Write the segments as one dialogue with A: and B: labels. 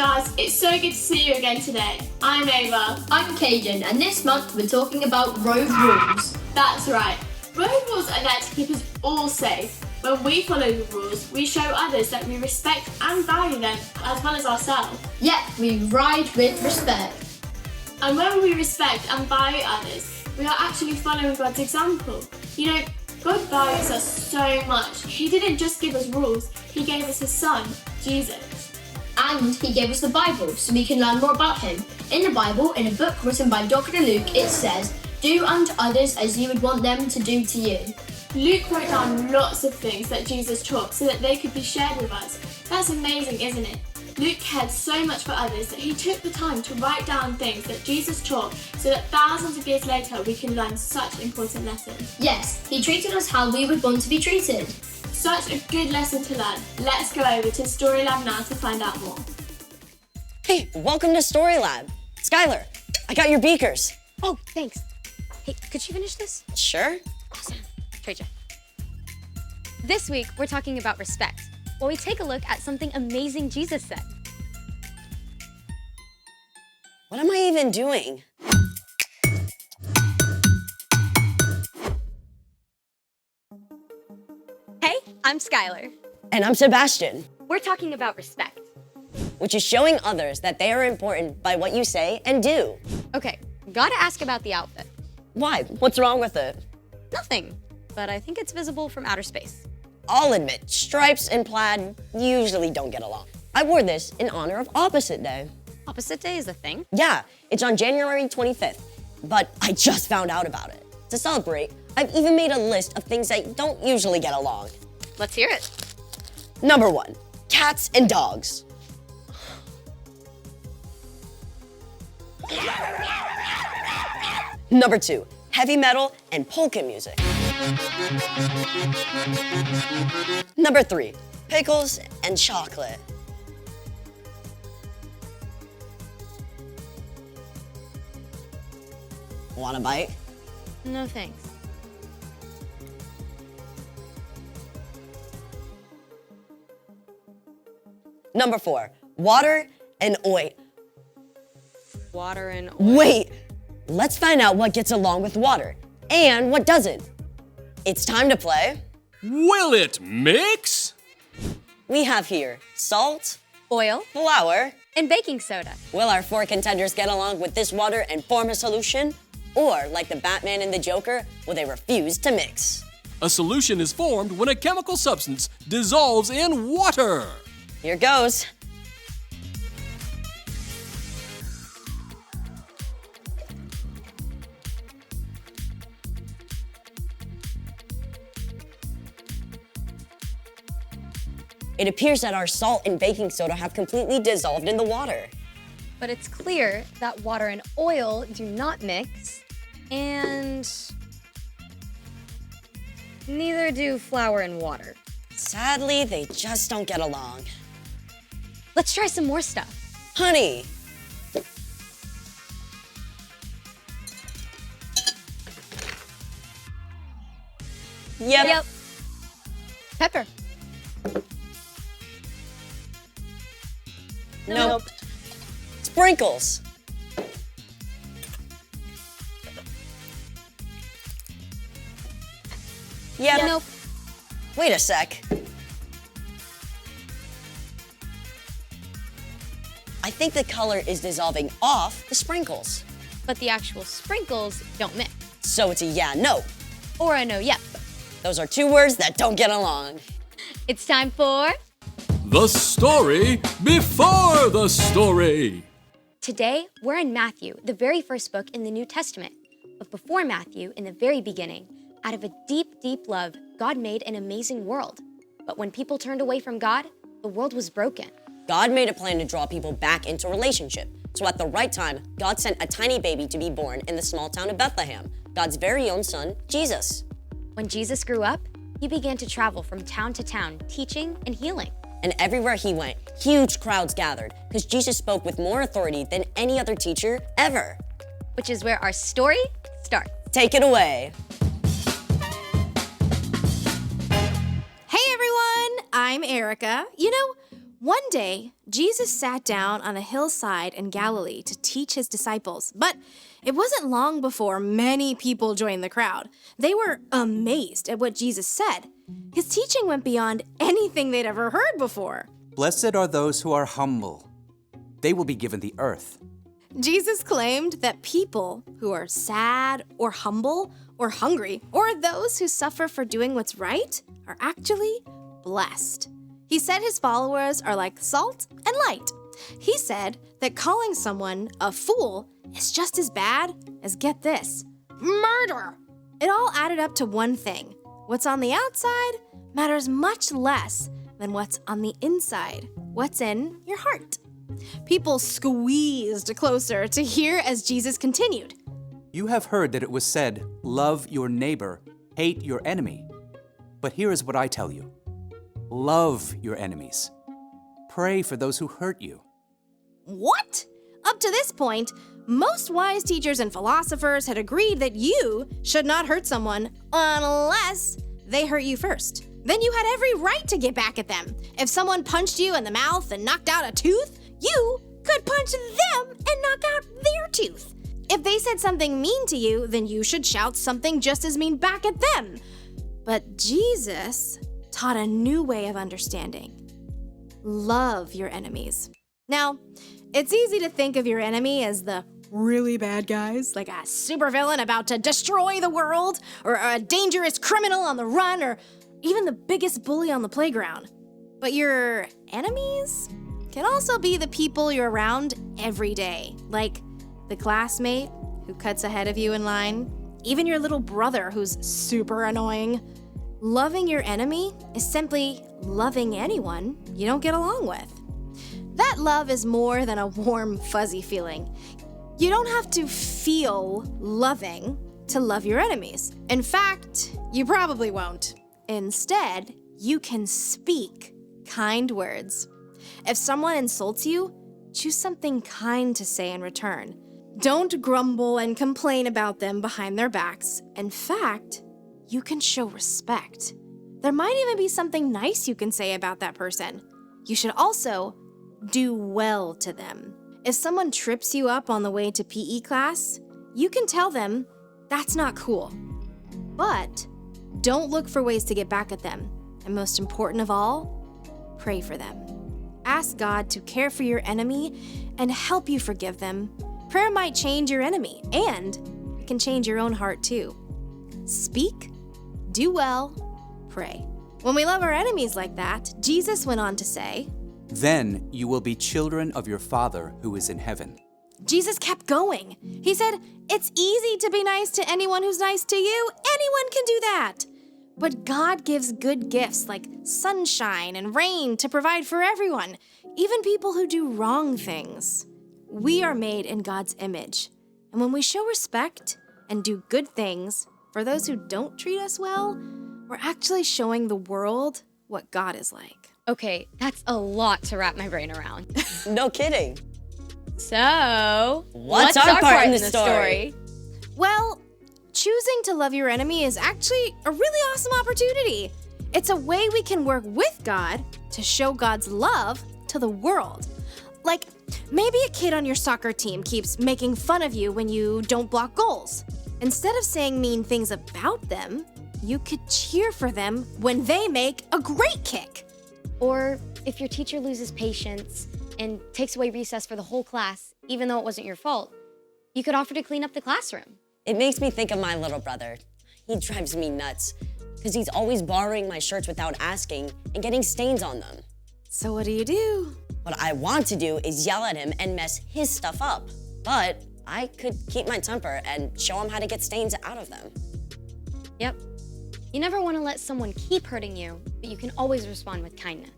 A: Guys, it's so good to see you again today. I'm Ava.
B: I'm Caden, and this month we're talking about road rules.
A: That's right. Road rules are there to keep us all safe. When we follow the rules, we show others that we respect and value them, as well as ourselves.
B: Yep, we ride with respect.
A: And when we respect and value others, we are actually following God's example. You know, God values us so much. He didn't just give us rules, He gave us His Son, Jesus.
B: And He gave us the Bible, so we can learn more about Him. In the Bible, in a book written by Dr. Luke, it says, "Do unto others as you would want them to do to you."
A: Luke wrote down lots of things that Jesus taught so that they could be shared with us. That's amazing, isn't it? Luke cared so much for others that he took the time to write down things that Jesus taught so that thousands of years later we can learn such important lessons.
B: Yes, He treated us how we would want to be treated.
A: Such a good lesson to learn. Let's go over to Story Lab now to find out more.
C: Hey, welcome to Story Lab. Skylar, I got your beakers.
D: Oh, thanks. Hey, could you finish this?
C: Sure.
D: Awesome. Trade you. This week, we're talking about respect, while we take a look at something amazing Jesus said.
C: What am I even doing?
D: Hey, I'm Skylar.
C: And I'm Sebastian,
D: We're talking about respect.
C: which is showing others that they are important by what you say and do.
D: Okay, gotta ask about the outfit.
C: Why? What's wrong with it?
D: Nothing, but I think it's visible from outer space.
C: I'll admit, stripes and plaid usually don't get along. I wore this in honor of Opposite Day.
D: Opposite Day is a thing?
C: Yeah, it's on January 25th, but I just found out about it. To celebrate, I've even made a list of things that don't usually get along.
D: Let's hear it.
C: Number 1, cats and dogs. Number 2, heavy metal and polka music. Number 3, pickles and chocolate. Want a bite?
D: No thanks.
C: Number 4, water and oil.
D: Water and oil.
C: Wait, let's find out what gets along with water and what doesn't. It's time to play.
E: Will it mix?
C: We have here salt,
D: Oil
C: flour.
D: and baking soda.
C: Will our 4 contenders get along with this water and form a solution? Or, like the Batman and the Joker, will they refuse to mix?
E: A solution is formed when a chemical substance dissolves in water.
C: Here goes. It appears that our salt and baking soda have completely dissolved in the water.
D: But it's clear that water and oil do not mix, and neither do flour and water.
C: Sadly, they just don't get along.
D: Let's try some more stuff.
C: Honey, Yep.
D: Pepper.
C: Nope. Sprinkles. Yep.
D: Nope.
C: Wait a sec. I think the color is dissolving off the sprinkles.
D: But the actual sprinkles don't mix.
C: So it's a yeah, no.
D: Or a no, yep.
C: Those are 2 words that don't get along.
D: It's time for...
E: The story before the story.
D: Today, we're in Matthew, the very first book in the New Testament. But before Matthew, in the very beginning, out of a deep, deep love, God made an amazing world. But when people turned away from God, the world was broken.
C: God made a plan to draw people back into relationship. So at the right time, God sent a tiny baby to be born in the small town of Bethlehem, God's very own son, Jesus.
D: When Jesus grew up, he began to travel from town to town, teaching and healing.
C: And everywhere he went, huge crowds gathered because Jesus spoke with more authority than any other teacher ever.
D: Which is where our story starts.
C: Take it away.
F: Hey everyone, I'm Erica. You know, One day, Jesus sat down on a hillside in Galilee to teach his disciples, but it wasn't long before many people joined the crowd. They were amazed at what Jesus said. His teaching went beyond anything they'd ever heard before.
G: Blessed are those who are humble. They will be given the earth.
F: Jesus claimed that people who are sad or humble or hungry, or those who suffer for doing what's right, are actually blessed. He said his followers are like salt and light. He said that calling someone a fool is just as bad as, get this, murder. It all added up to one thing. What's on the outside matters much less than what's on the inside, what's in your heart. People squeezed closer to hear as Jesus continued.
G: You have heard that it was said, love your neighbor, hate your enemy. But here is what I tell you. Love your enemies. Pray for those who hurt you.
F: What? Up to this point, most wise teachers and philosophers had agreed that you should not hurt someone unless they hurt you first. Then you had every right to get back at them. If someone punched you in the mouth and knocked out a tooth, you could punch them and knock out their tooth. If they said something mean to you, then you should shout something just as mean back at them. But Jesus taught a new way of understanding. Love your enemies. Now, it's easy to think of your enemy as the really bad guys, like a supervillain about to destroy the world, or a dangerous criminal on the run, or even the biggest bully on the playground. But your enemies can also be the people you're around every day, like the classmate who cuts ahead of you in line, even your little brother who's super annoying. Loving your enemy is simply loving anyone you don't get along with. That love is more than a warm, fuzzy feeling. You don't have to feel loving to love your enemies. In fact, you probably won't. Instead, you can speak kind words. If someone insults you, choose something kind to say in return. Don't grumble and complain about them behind their backs. In fact, you can show respect. There might even be something nice you can say about that person. You should also do well to them. If someone trips you up on the way to PE class, you can tell them that's not cool. But don't look for ways to get back at them. And most important of all, pray for them. Ask God to care for your enemy and help you forgive them. Prayer might change your enemy, and it can change your own heart too. Speak, do well, pray. When we love our enemies like that, Jesus went on to say,
G: Then you will be children of your Father who is in heaven.
F: Jesus kept going. He said, it's easy to be nice to anyone who's nice to you. Anyone can do that. But God gives good gifts like sunshine and rain to provide for everyone, even people who do wrong things. We are made in God's image. And when we show respect and do good things for those who don't treat us well, we're actually showing the world what God is like.
D: Okay, that's a lot to wrap my brain around.
C: No kidding.
D: So,
C: What's our part in the story?
F: Well, choosing to love your enemy is actually a really awesome opportunity. It's a way we can work with God to show God's love to the world. Like, maybe a kid on your soccer team keeps making fun of you when you don't block goals. Instead of saying mean things about them, you could cheer for them when they make a great kick.
D: Or if your teacher loses patience and takes away recess for the whole class, even though it wasn't your fault, you could offer to clean up the classroom.
C: It makes me think of my little brother. He drives me nuts because he's always borrowing my shirts without asking and getting stains on them.
F: So what do?
C: What I want to do is yell at him and mess his stuff up. But I could keep my temper and show him how to get stains out of them.
D: Yep. You never want to let someone keep hurting you, but you can always respond with kindness.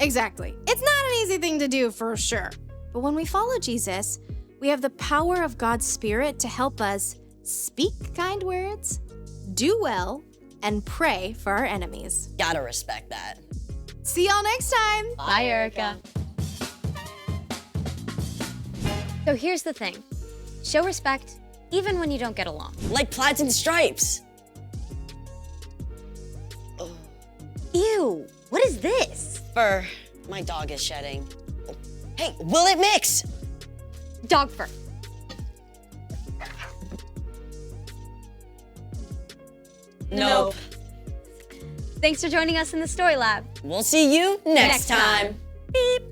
F: Exactly. It's not an easy thing to do for sure. But when we follow Jesus, we have the power of God's Spirit to help us speak kind words, do well, and pray for our enemies.
C: Gotta respect that.
F: See y'all next time.
D: Bye, Erica. So here's the thing. Show respect even when you don't get along.
C: Like plaids and stripes.
D: Ew, what is this?
C: For My dog is shedding. Hey, will it mix?
D: Dog fur.
C: Nope.
D: Thanks for joining us in the Story Lab.
C: We'll see you next time. Beep.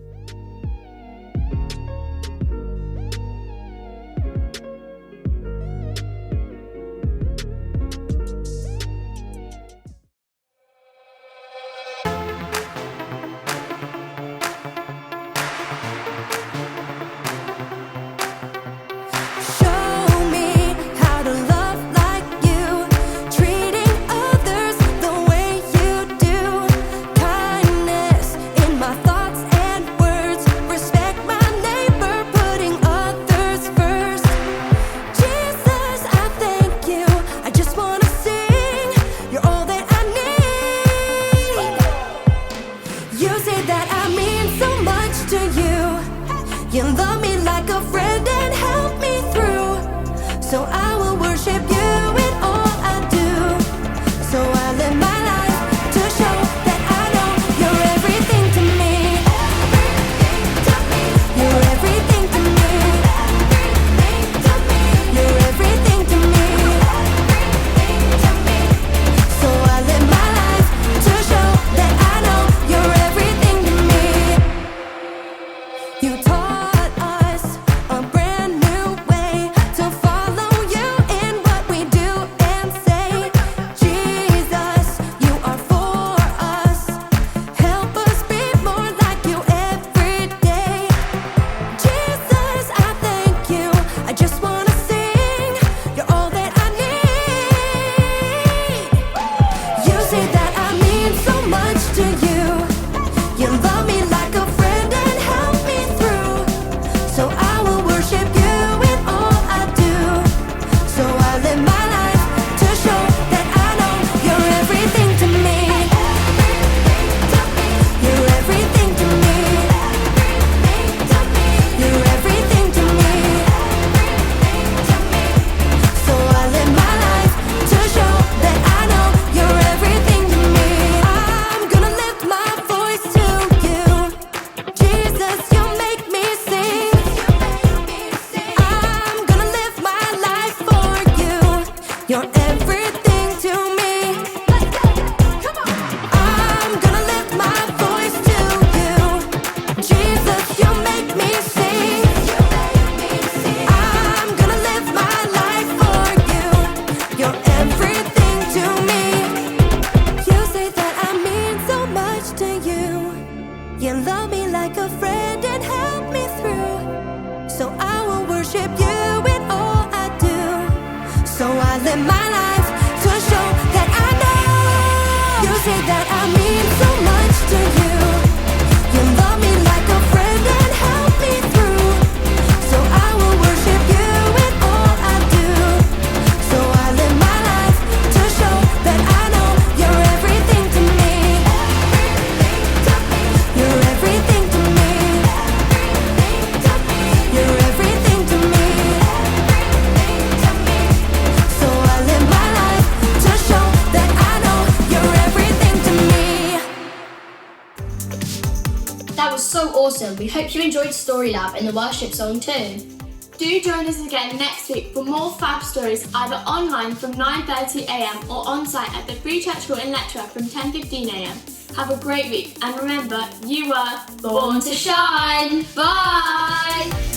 H: Show me how to love like you, treating others the way you do. Kindness in my thoughts and words, respect my neighbor, putting others first. Jesus, I thank you. I just wanna sing. You're all that I need. You say that I mean so much to you. You love me like a friend and help me through. So I will worship you in all I do. So I live my life to show that I know you're everything to me. You're everything to me. You're everything to me. So I live my life to show that I know you're everything to me. You taught us a brand new way to follow you in what we do and say. Jesus, you are for us. Help us be more like you every day. Jesus, I thank you. I just want to sing. You're all that I need. You say that I mean so much to you. You love me like a friend and help me through. So I will worship you in all I do. So I live my life to show that I know you're everything to me. You're everything to me. You're everything to me. So I live my life to show that I know you're everything to me. I'm gonna lift my voice to you. Jesus, you make me sing. I'm gonna live my life for you. You're everything to me. I'm gonna lift my voice to you. Jesus, you make me sing. I'm gonna live my life for you. You're everything to me. You say that I mean so much to you. You love me like a friend and help me through. So I will worship you in all I do. So I live my life to show that I know. You say that I mean so much to you. You love me like a friend and help me through. So I will worship you in all I do. So I live my life to show that I know you're everything to me. You're everything to me. You're everything to me. So I live my life to show that I know you're everything to me.
B: That was so awesome. We hope you enjoyed Story Lab and the worship song too.
A: Do join us again next week for more fab stories, either online from 9:30 a.m. or on site at the Free Church Hall in Letchworth from 10:15 a.m. Have a great week, and remember, you were born to shine. Bye!